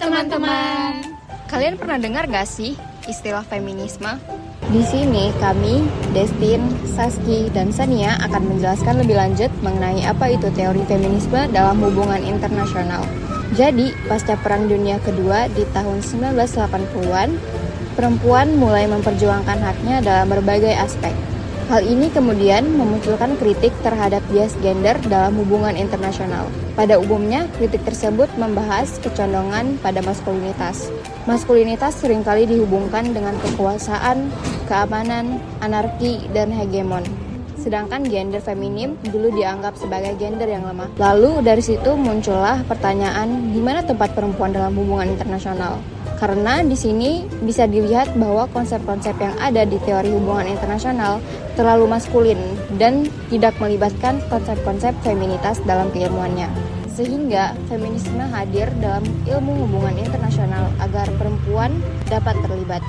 teman-teman. Kalian pernah dengar gak sih istilah feminisme? Di sini kami, Destin, Saski, dan Sania akan menjelaskan lebih lanjut mengenai apa itu teori feminisme dalam hubungan internasional. Jadi, pasca Perang Dunia Kedua di tahun 1980-an, perempuan mulai memperjuangkan haknya dalam berbagai aspek. Hal ini kemudian memunculkan kritik terhadap bias gender dalam hubungan internasional. Pada umumnya, kritik tersebut membahas kecondongan pada maskulinitas. Maskulinitas seringkali dihubungkan dengan kekuasaan, keamanan, anarki, dan hegemon. Sedangkan gender feminim dulu dianggap sebagai gender yang lemah. Lalu dari situ muncullah pertanyaan, di mana tempat perempuan dalam hubungan internasional? Karena di sini bisa dilihat bahwa konsep-konsep yang ada di teori hubungan internasional terlalu maskulin dan tidak melibatkan konsep-konsep feminitas dalam keilmuannya. Sehingga feminisme hadir dalam ilmu hubungan internasional agar perempuan dapat terlibat.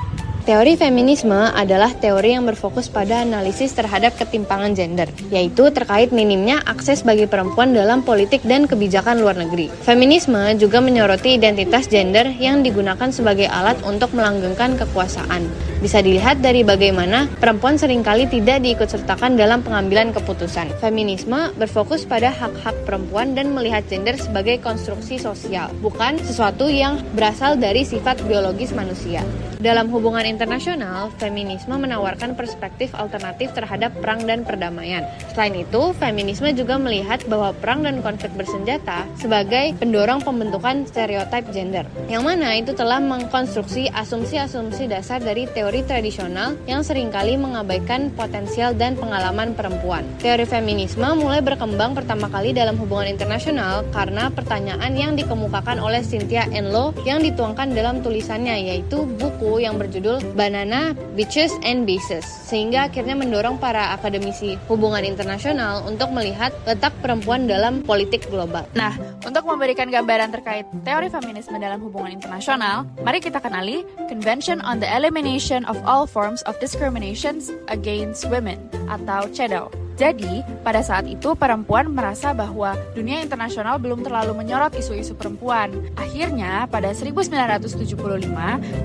Teori feminisme adalah teori yang berfokus pada analisis terhadap ketimpangan gender, yaitu terkait minimnya akses bagi perempuan dalam politik dan kebijakan luar negeri. Feminisme juga menyoroti identitas gender yang digunakan sebagai alat untuk melanggengkan kekuasaan. Bisa dilihat dari bagaimana perempuan seringkali tidak diikutsertakan dalam pengambilan keputusan. Feminisme berfokus pada hak-hak perempuan dan melihat gender sebagai konstruksi sosial, bukan sesuatu yang berasal dari sifat biologis manusia. Dalam hubungan internasional, feminisme menawarkan perspektif alternatif terhadap perang dan perdamaian. Selain itu, feminisme juga melihat bahwa perang dan konflik bersenjata sebagai pendorong pembentukan stereotip gender, yang mana itu telah mengkonstruksi asumsi-asumsi dasar dari teori tradisional yang seringkali mengabaikan potensial dan pengalaman perempuan. Teori feminisme mulai berkembang pertama kali dalam hubungan internasional karena pertanyaan yang dikemukakan oleh Cynthia Enloe yang dituangkan dalam tulisannya, yaitu buku yang berjudul Banana, Bitches, and Bases, sehingga akhirnya mendorong para akademisi hubungan internasional untuk melihat letak perempuan dalam politik global. Nah, untuk memberikan gambaran terkait teori feminisme dalam hubungan internasional, mari kita kenali Convention on the Elimination of All Forms of Discrimination Against Women, atau CEDAW. Jadi, pada saat itu perempuan merasa bahwa dunia internasional belum terlalu menyorot isu-isu perempuan. Akhirnya, pada 1975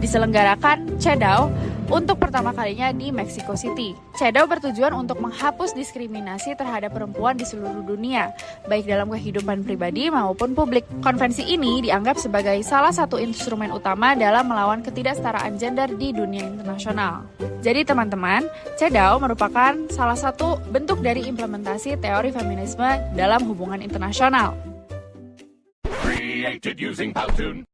diselenggarakan CEDAW untuk pertama kalinya di Mexico City. CEDAW bertujuan untuk menghapus diskriminasi terhadap perempuan di seluruh dunia, baik dalam kehidupan pribadi maupun publik. Konvensi ini dianggap sebagai salah satu instrumen utama dalam melawan ketidaksetaraan gender di dunia internasional. Jadi teman-teman, CEDAW merupakan salah satu bentuk dari implementasi teori feminisme dalam hubungan internasional. Created using Powtoon.